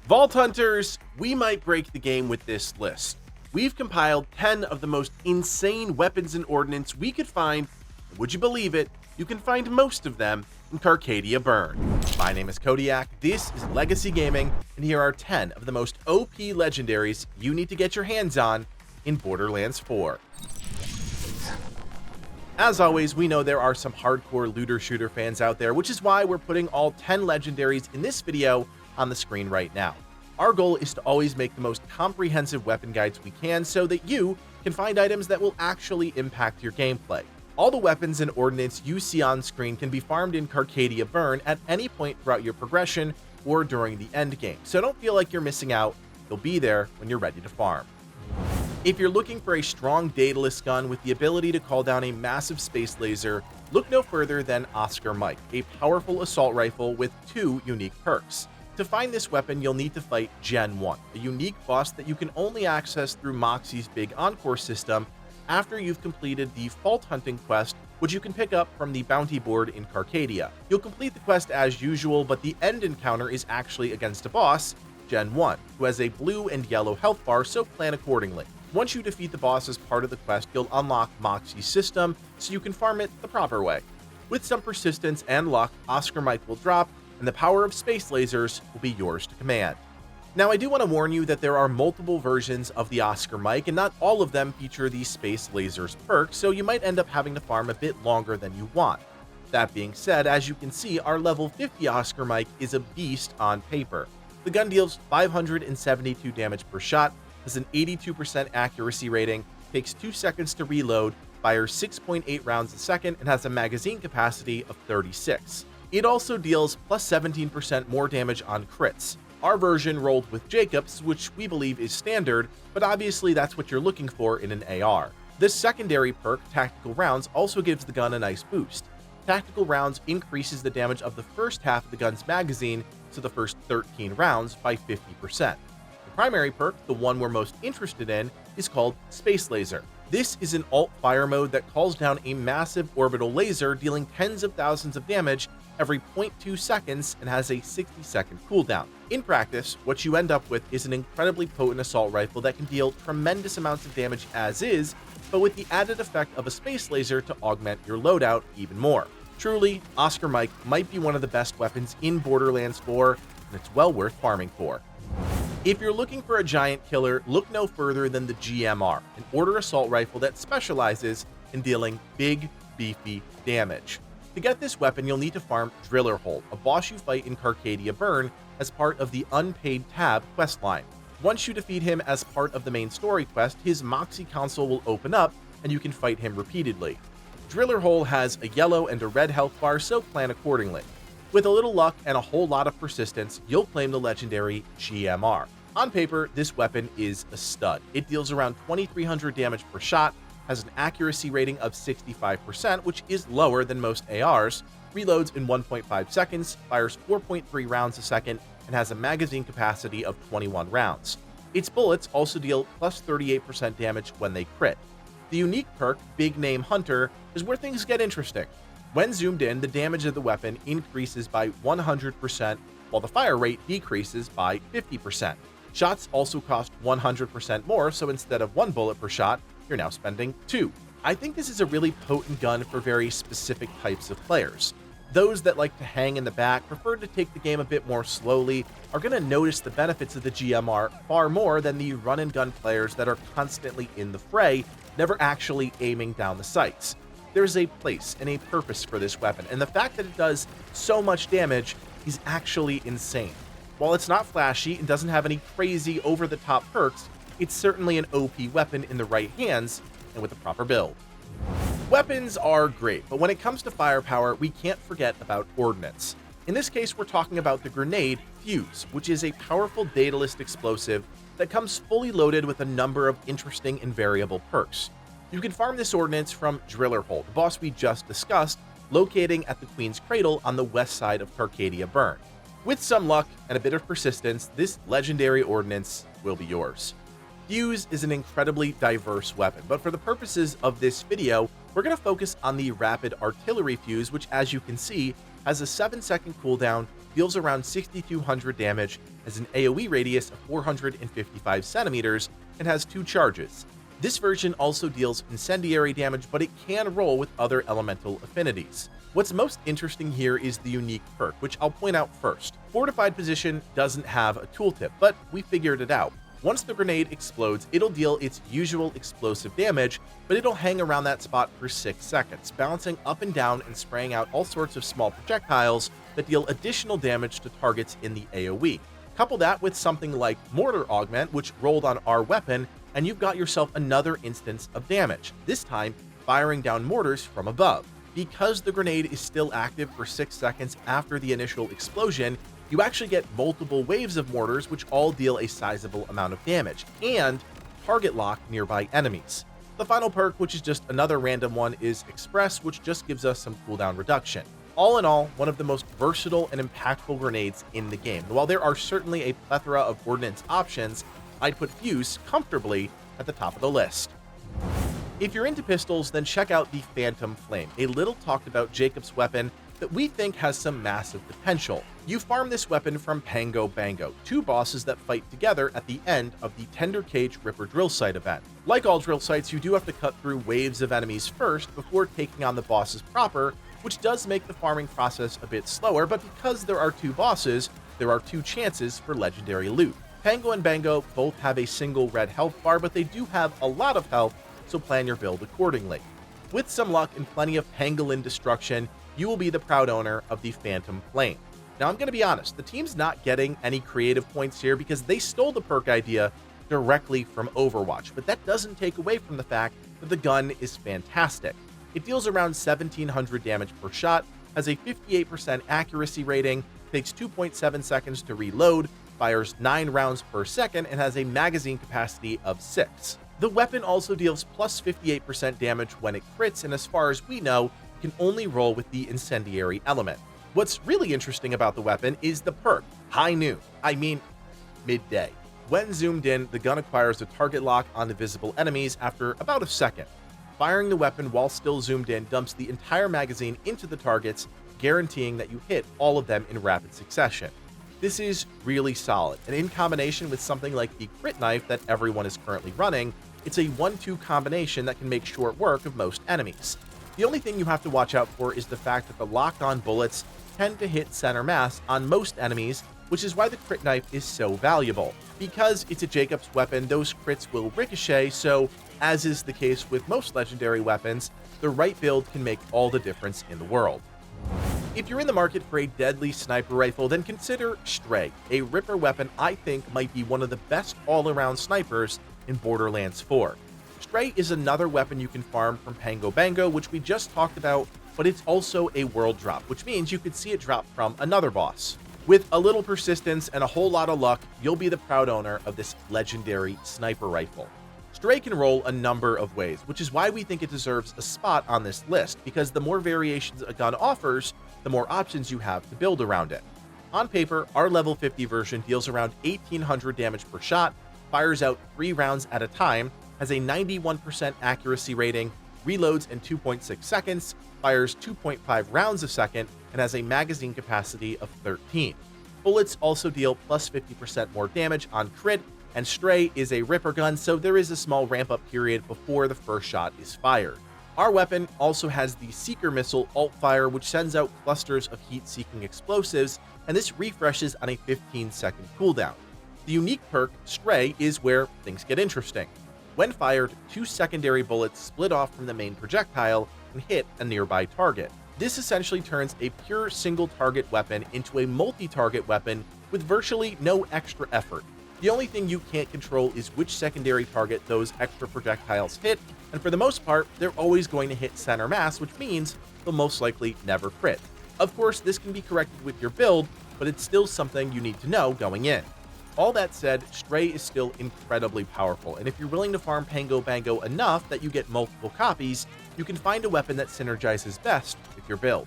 Vault Hunters, we might break the game with this list. We've compiled 10 of the most insane weapons and ordnance we could find, and would you believe it, you can find most of them in Carcadia Burn. My name is Kodiak, this is Legacy Gaming, and here are 10 of the most OP legendaries you need to get your hands on in Borderlands 4. As always, we know there are some hardcore looter-shooter fans out there, which is why we're putting all 10 legendaries in this video on the screen right now. Our goal is to always make the most comprehensive weapon guides we can so that you can find items that will actually impact your gameplay. All the weapons and ordnance you see on screen can be farmed in Carcadia Burn at any point throughout your progression or during the endgame, so don't feel like you're missing out. They'll be there when you're ready to farm. If you're looking for a strong daedalus gun with the ability to call down a massive space laser, look no further than Oscar Mike, a powerful assault rifle with 2 unique perks. To find this weapon, you'll need to fight Gen 1, a unique boss that you can only access through Moxxi's big Encore system after you've completed the Fault Hunting quest, which you can pick up from the bounty board in Carcadia. You'll complete the quest as usual, but the end encounter is actually against a boss, Gen 1, who has a blue and yellow health bar, so plan accordingly. Once you defeat the boss as part of the quest, you'll unlock Moxxi's system, so you can farm it the proper way. With some persistence and luck, Oscar Mike will drop, and the power of space lasers will be yours to command. Now, I do want to warn you that there are multiple versions of the Oscar Mike, and not all of them feature the space lasers perk, so you might end up having to farm a bit longer than you want. That being said, as you can see, our level 50 Oscar Mike is a beast on paper. The gun deals 572 damage per shot, has an 82% accuracy rating, takes 2 seconds to reload, fires 6.8 rounds a second, and has a magazine capacity of 36. It also deals plus 17% more damage on crits. Our version rolled with Jacobs, which we believe is standard, but obviously that's what you're looking for in an AR. This secondary perk, Tactical Rounds, also gives the gun a nice boost. Tactical Rounds increases the damage of the first half of the gun's magazine, so the first 13 rounds, by 50%. The primary perk, the one we're most interested in, is called Space Laser. This is an alt fire mode that calls down a massive orbital laser, dealing tens of thousands of damage every 0.2 seconds and has a 60-second cooldown. In practice, what you end up with is an incredibly potent assault rifle that can deal tremendous amounts of damage as is, but with the added effect of a space laser to augment your loadout even more. Truly, Oscar Mike might be one of the best weapons in Borderlands 4, and it's well worth farming for. If you're looking for a giant killer, look no further than the G.M.R, an order assault rifle that specializes in dealing big, beefy damage. To get this weapon, you'll need to farm Driller Hole, a boss you fight in Carcadia Burn as part of the Unpaid Tab questline. Once you defeat him as part of the main story quest, his Moxxi console will open up and you can fight him repeatedly. Driller Hole has a yellow and a red health bar, so plan accordingly. With a little luck and a whole lot of persistence, you'll claim the legendary G.M.R. On paper, this weapon is a stud. It deals around 2,300 damage per shot, has an accuracy rating of 65%, which is lower than most ARs, reloads in 1.5 seconds, fires 4.3 rounds a second, and has a magazine capacity of 21 rounds. Its bullets also deal plus 38% damage when they crit. The unique perk, Big Name Hunter, is where things get interesting. When zoomed in, the damage of the weapon increases by 100%, while the fire rate decreases by 50%. Shots also cost 100% more, so instead of 1 bullet per shot, you're now spending 2. I think this is a really potent gun for very specific types of players. Those that like to hang in the back, prefer to take the game a bit more slowly, are going to notice the benefits of the G.M.R far more than the run-and-gun players that are constantly in the fray, never actually aiming down the sights. There's a place and a purpose for this weapon, and the fact that it does so much damage is actually insane. While it's not flashy and doesn't have any crazy over-the-top perks, it's certainly an OP weapon in the right hands and with the proper build. Weapons are great, but when it comes to firepower, we can't forget about ordnance. In this case, we're talking about the grenade Fuse, which is a powerful daedalus explosive that comes fully loaded with a number of interesting and variable perks. You can farm this ordnance from Driller Hole, the boss we just discussed, locating at the Queen's Cradle on the west side of Carcadia Burn. With some luck and a bit of persistence, this legendary ordnance will be yours. Fuse is an incredibly diverse weapon, but for the purposes of this video, we're going to focus on the Rapid Artillery Fuse, which, as you can see, has a 7-second cooldown, deals around 6,200 damage, has an AoE radius of 455 centimeters and has 2 charges. This version also deals incendiary damage, but it can roll with other elemental affinities. What's most interesting here is the unique perk, which I'll point out first. Fortified Position doesn't have a tooltip, but we figured it out. Once the grenade explodes, it'll deal its usual explosive damage, but it'll hang around that spot for 6 seconds, bouncing up and down and spraying out all sorts of small projectiles that deal additional damage to targets in the AoE. Couple that with something like Mortar Augment, which rolled on our weapon, and you've got yourself another instance of damage, this time firing down mortars from above. Because the grenade is still active for 6 seconds after the initial explosion, you actually get multiple waves of mortars which all deal a sizable amount of damage, and target lock nearby enemies. The final perk, which is just another random one, is Express, which just gives us some cooldown reduction. All in all, one of the most versatile and impactful grenades in the game. While there are certainly a plethora of ordnance options, I'd put Fuse comfortably at the top of the list. If you're into pistols, then check out the Phantom Flame, a little talked about Jacob's weapon that we think has some massive potential. You farm this weapon from Pango Bango, 2 bosses that fight together at the end of the Tender Cage Ripper Drill Site event. Like all drill sites, you do have to cut through waves of enemies first before taking on the bosses proper, which does make the farming process a bit slower, but because there are 2 bosses, there are 2 chances for legendary loot. Pango and Bango both have a single red health bar, but they do have a lot of health, so plan your build accordingly. With some luck and plenty of pangolin destruction, you will be the proud owner of the Phantom Flame. Now, I'm going to be honest, the team's not getting any creative points here because they stole the perk idea directly from Overwatch, but that doesn't take away from the fact that the gun is fantastic. It deals around 1700 damage per shot, has a 58% accuracy rating, takes 2.7 seconds to reload, fires 9 rounds per second, and has a magazine capacity of 6. The weapon also deals plus 58% damage when it crits, and as far as we know, it can only roll with the incendiary element. What's really interesting about the weapon is the perk, High Noon. I mean, midday. When zoomed in, the gun acquires a target lock on the visible enemies after about a second. Firing the weapon while still zoomed in dumps the entire magazine into the targets, guaranteeing that you hit all of them in rapid succession. This is really solid, and in combination with something like the crit knife that everyone is currently running, it's a 1-2 combination that can make short work of most enemies. The only thing you have to watch out for is the fact that the locked-on bullets tend to hit center mass on most enemies, which is why the crit knife is so valuable. Because it's a Jacob's weapon, those crits will ricochet, so as is the case with most legendary weapons, the right build can make all the difference in the world. If you're in the market for a deadly sniper rifle, then consider Stray, a Ripper weapon I think might be one of the best all-around snipers in Borderlands 4. Stray is another weapon you can farm from Pango Bango, which we just talked about, but it's also a world drop, which means you could see it drop from another boss. With a little persistence and a whole lot of luck, you'll be the proud owner of this legendary sniper rifle. Stray can roll a number of ways, which is why we think it deserves a spot on this list, because the more variations a gun offers, the more options you have to build around it. On paper, our level 50 version deals around 1800 damage per shot, fires out 3 rounds at a time, has a 91% accuracy rating, reloads in 2.6 seconds, fires 2.5 rounds a second, and has a magazine capacity of 13. Bullets also deal plus 50% more damage on crit, and Stray is a Ripper gun, so there is a small ramp-up period before the first shot is fired. Our weapon also has the Seeker Missile alt-fire, which sends out clusters of heat-seeking explosives, and this refreshes on a 15-second cooldown. The unique perk, Stray, is where things get interesting. When fired, 2 secondary bullets split off from the main projectile and hit a nearby target. This essentially turns a pure single-target weapon into a multi-target weapon with virtually no extra effort. The only thing you can't control is which secondary target those extra projectiles hit, and for the most part, they're always going to hit center mass, which means they'll most likely never crit. Of course, this can be corrected with your build, but it's still something you need to know going in. All that said, Stray is still incredibly powerful, and if you're willing to farm Pango Bango enough that you get multiple copies, you can find a weapon that synergizes best with your build.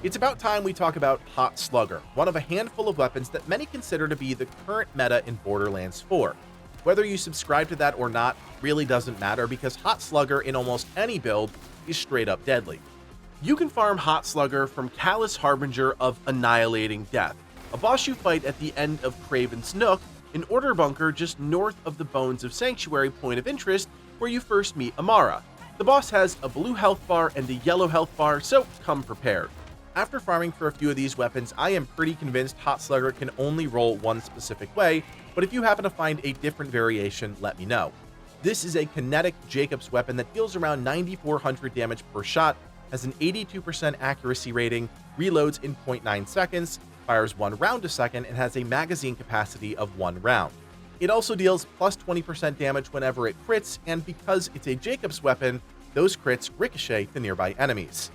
It's about time we talk about Hot Slugger, one of a handful of weapons that many consider to be the current meta in Borderlands 4. Whether you subscribe to that or not really doesn't matter, because Hot Slugger in almost any build is straight up deadly. You can farm Hot Slugger from Callous Harbinger of Annihilating Death, a boss you fight at the end of Craven's Nook, an order bunker just north of the Bones of Sanctuary point of interest where you first meet Amara. The boss has a blue health bar and a yellow health bar, so come prepared. After farming for a few of these weapons, I am pretty convinced Hot Slugger can only roll one specific way, but if you happen to find a different variation, let me know. This is a kinetic Jacob's weapon that deals around 9,400 damage per shot, has an 82% accuracy rating, reloads in 0.9 seconds, fires 1 round a second, and has a magazine capacity of 1 round. It also deals plus 20% damage whenever it crits, and because it's a Jacob's weapon, those crits ricochet to nearby enemies.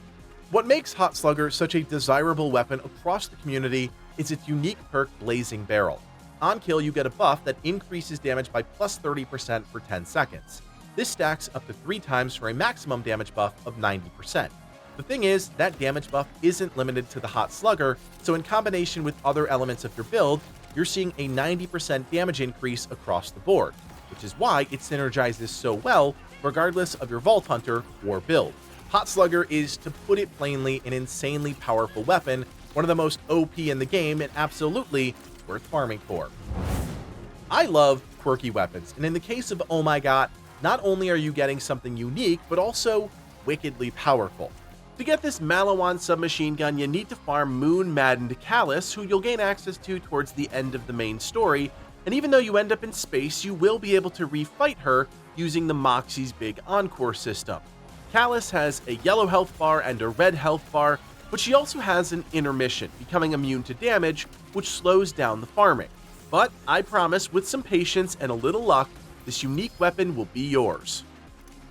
What makes Hot Slugger such a desirable weapon across the community is its unique perk Blazing Barrel. On kill, you get a buff that increases damage by plus 30% for 10 seconds. This stacks up to 3 times for a maximum damage buff of 90%. The thing is, that damage buff isn't limited to the Hot Slugger, so in combination with other elements of your build, you're seeing a 90% damage increase across the board, which is why it synergizes so well regardless of your Vault Hunter or build. Hot Slugger is, to put it plainly, an insanely powerful weapon, one of the most OP in the game, and absolutely worth farming for. I love quirky weapons, and in the case of Oh My God, not only are you getting something unique, but also wickedly powerful. To get this Malawan submachine gun, you need to farm moon-maddened Callus, who you'll gain access to towards the end of the main story, and even though you end up in space, you will be able to refight her using the Moxie's big Encore system. Callus has a yellow health bar and a red health bar, but she also has an intermission, becoming immune to damage, which slows down the farming. But I promise, with some patience and a little luck, this unique weapon will be yours.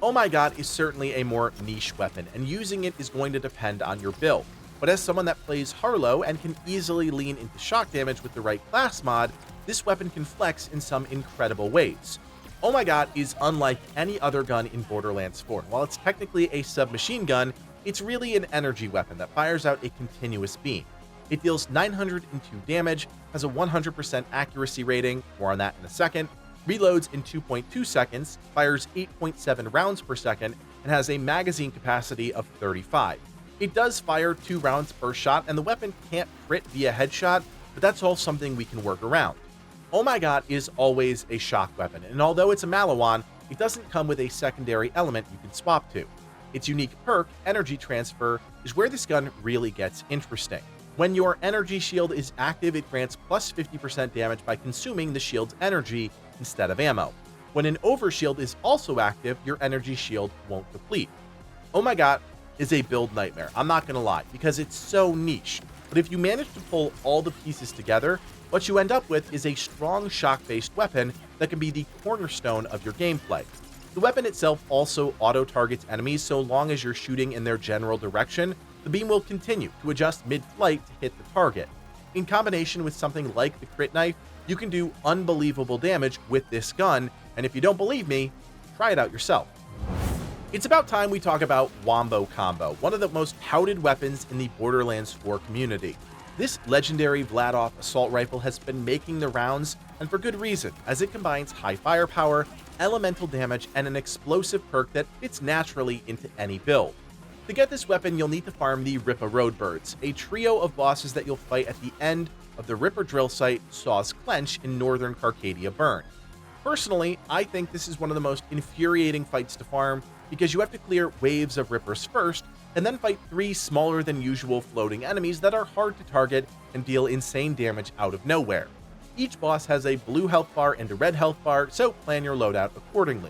Oh My God is certainly a more niche weapon, and using it is going to depend on your build. But as someone that plays Harlow and can easily lean into shock damage with the right class mod, this weapon can flex in some incredible ways. Oh My God is unlike any other gun in Borderlands 4. While it's technically a submachine gun, it's really an energy weapon that fires out a continuous beam. It deals 902 damage, has a 100% accuracy rating, more on that in a second, reloads in 2.2 seconds, fires 8.7 rounds per second, and has a magazine capacity of 35. It does fire 2 rounds per shot, and the weapon can't crit via headshot, but that's all something we can work around. Oh My God is always a shock weapon, and although it's a Malawan, it doesn't come with a secondary element you can swap to. Its unique perk, Energy Transfer, is where this gun really gets interesting. When your energy shield is active, it grants plus 50% damage by consuming the shield's energy instead of ammo. When an overshield is also active, your energy shield won't deplete. Oh My God is a build nightmare, I'm not gonna lie, because it's so niche. But if you manage to pull all the pieces together, what you end up with is a strong shock-based weapon that can be the cornerstone of your gameplay. The weapon itself also auto-targets enemies so long as you're shooting in their general direction. The beam will continue to adjust mid-flight to hit the target. In combination with something like the crit knife, you can do unbelievable damage with this gun, and if you don't believe me, try it out yourself. It's about time we talk about Wombo Combo, one of the most touted weapons in the Borderlands 4 community. This legendary Vladov assault rifle has been making the rounds, and for good reason, as it combines high firepower, elemental damage, and an explosive perk that fits naturally into any build. To get this weapon, you'll need to farm the Ripper Roadbirds, a trio of bosses that you'll fight at the end of the Ripper drill site Saw's Clench in northern Carcadia Burn. Personally, I think this is one of the most infuriating fights to farm because you have to clear waves of Rippers first, and then fight 3 smaller than usual floating enemies that are hard to target and deal insane damage out of nowhere. Each boss has a blue health bar and a red health bar, so plan your loadout accordingly.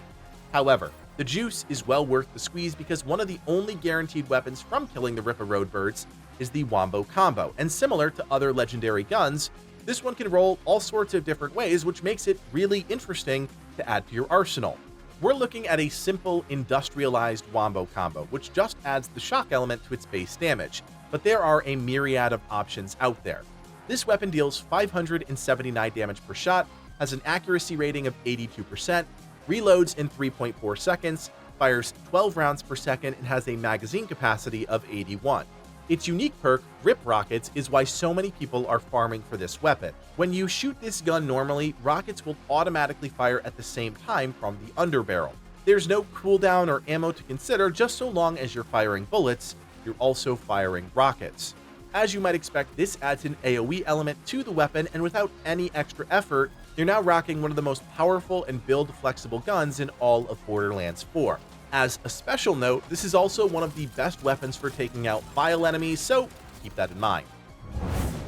However, the juice is well worth the squeeze because one of the only guaranteed weapons from killing the Ripper Roadbirds is the Wombo Combo, and similar to other legendary guns, this one can roll all sorts of different ways, which makes it really interesting to add to your arsenal. We're looking at a simple industrialized Wombo Combo, which just adds the shock element to its base damage, but there are a myriad of options out there. This weapon deals 579 damage per shot, has an accuracy rating of 82%, reloads in 3.4 seconds, fires 12 rounds per second, and has a magazine capacity of 81. Its unique perk, Rip Rockets, is why so many people are farming for this weapon. When you shoot this gun normally, rockets will automatically fire at the same time from the underbarrel. There's no cooldown or ammo to consider, just so long as you're firing bullets, you're also firing rockets. As you might expect, this adds an AoE element to the weapon, and without any extra effort, you're now rocking one of the most powerful and build-flexible guns in all of Borderlands 4. As a special note, this is also one of the best weapons for taking out vile enemies, so keep that in mind.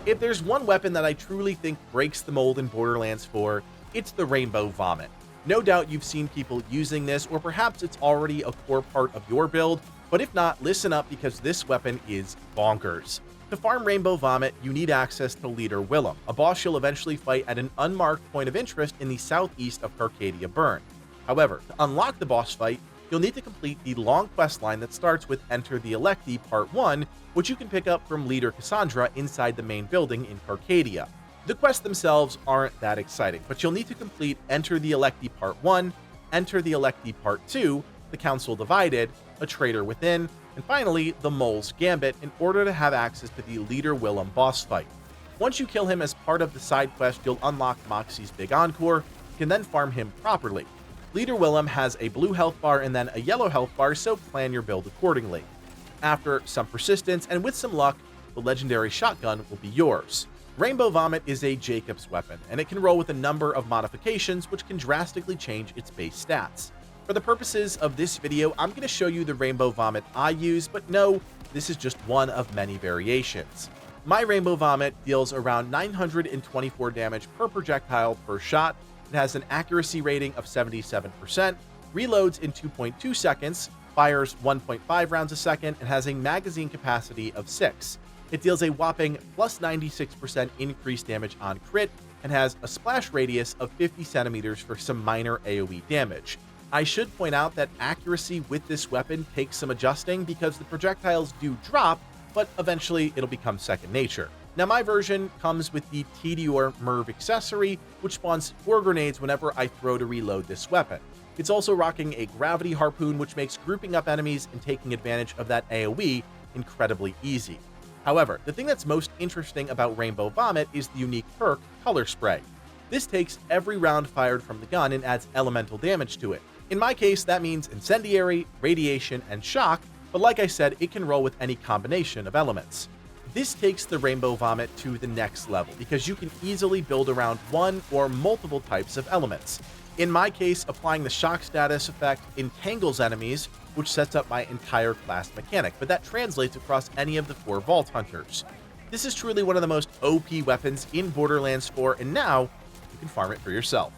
If there's one weapon that I truly think breaks the mold in Borderlands 4, it's the Rainbow Vomit. No doubt you've seen people using this, or perhaps it's already a core part of your build, but if not, listen up because this weapon is bonkers. To farm Rainbow Vomit, you need access to Leader Willem, a boss you'll eventually fight at an unmarked point of interest in the southeast of Carcadia Burn. However, to unlock the boss fight, you'll need to complete the long quest line that starts with Enter the Electi Part 1, which you can pick up from Leader Cassandra inside the main building in Carcadia. The quests themselves aren't that exciting, but you'll need to complete Enter the Electi Part 1, Enter the Electi Part 2, The Council Divided, A Traitor Within, and finally, the Mole's Gambit in order to have access to the Leader Willem boss fight. Once you kill him as part of the side quest, you'll unlock Moxxi's Big Encore. You can then farm him properly. Leader Willem has a blue health bar and then a yellow health bar, so plan your build accordingly. After some persistence and with some luck, the legendary shotgun will be yours. Rainbow Vomit is a Jacob's weapon, and it can roll with a number of modifications which can drastically change its base stats. For the purposes of this video, I'm going to show you the Rainbow Vomit I use, but no, this is just one of many variations. My Rainbow Vomit deals around 924 damage per projectile per shot. It has an accuracy rating of 77%, reloads in 2.2 seconds, fires 1.5 rounds a second, and has a magazine capacity of 6. It deals a whopping plus 96% increased damage on crit, and has a splash radius of 50 centimeters for some minor AoE damage. I should point out that accuracy with this weapon takes some adjusting because the projectiles do drop, but eventually it'll become second nature. Now my version comes with the T.D.R. Merv accessory, which spawns 4 grenades whenever I throw to reload this weapon. It's also rocking a gravity harpoon, which makes grouping up enemies and taking advantage of that AoE incredibly easy. However, the thing that's most interesting about Rainbow Vomit is the unique perk, Color Spray. This takes every round fired from the gun and adds elemental damage to it. In my case, that means incendiary, radiation, and shock, but like I said, it can roll with any combination of elements. This takes the Rainbow Vomit to the next level because you can easily build around one or multiple types of elements. In my case, applying the shock status effect entangles enemies, which sets up my entire class mechanic, but that translates across any of the 4 Vault Hunters. This is truly one of the most OP weapons in Borderlands 4, and now you can farm it for yourself.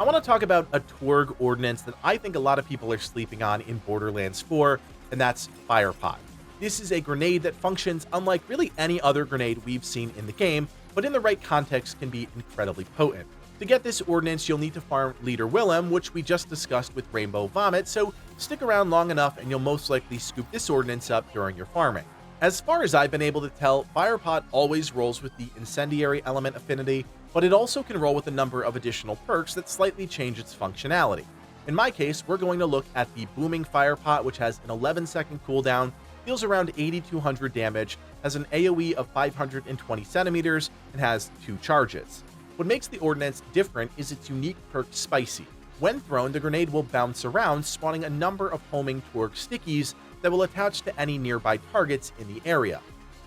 I want to talk about a Twerg ordnance that I think a lot of people are sleeping on in Borderlands 4, and that's Firepot. This is a grenade that functions unlike really any other grenade we've seen in the game, but in the right context can be incredibly potent. To get this ordnance, you'll need to farm Leader Willem, which we just discussed with Rainbow Vomit, so stick around long enough and you'll most likely scoop this ordnance up during your farming. As far as I've been able to tell, Firepot always rolls with the incendiary element affinity, but it also can roll with a number of additional perks that slightly change its functionality. In my case, we're going to look at the Booming Firepot, which has an 11-second cooldown, deals around 8,200 damage, has an AoE of 520 centimeters, and has 2 charges. What makes the ordnance different is its unique perk Spicy. When thrown, the grenade will bounce around, spawning a number of homing Twerg stickies that will attach to any nearby targets in the area.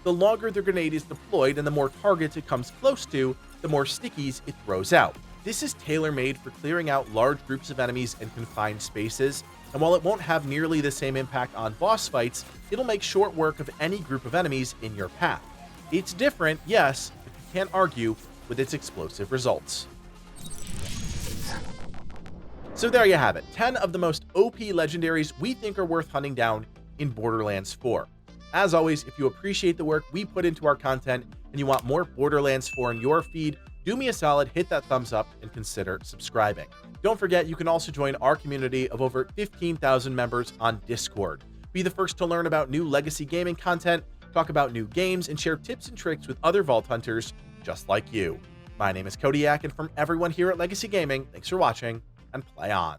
The longer the grenade is deployed and the more targets it comes close to, the more stickies it throws out. This is tailor-made for clearing out large groups of enemies in confined spaces, and while it won't have nearly the same impact on boss fights, it'll make short work of any group of enemies in your path. It's different, yes, but you can't argue with its explosive results. So there you have it, 10 of the most OP legendaries we think are worth hunting down in Borderlands 4. As always, if you appreciate the work we put into our content and you want more Borderlands 4 in your feed, do me a solid, hit that thumbs up, and consider subscribing. Don't forget, you can also join our community of over 15,000 members on Discord. Be the first to learn about new legacy gaming content, talk about new games, and share tips and tricks with other Vault Hunters just like you. My name is Kodiak, and from everyone here at Legacy Gaming, thanks for watching, and play on.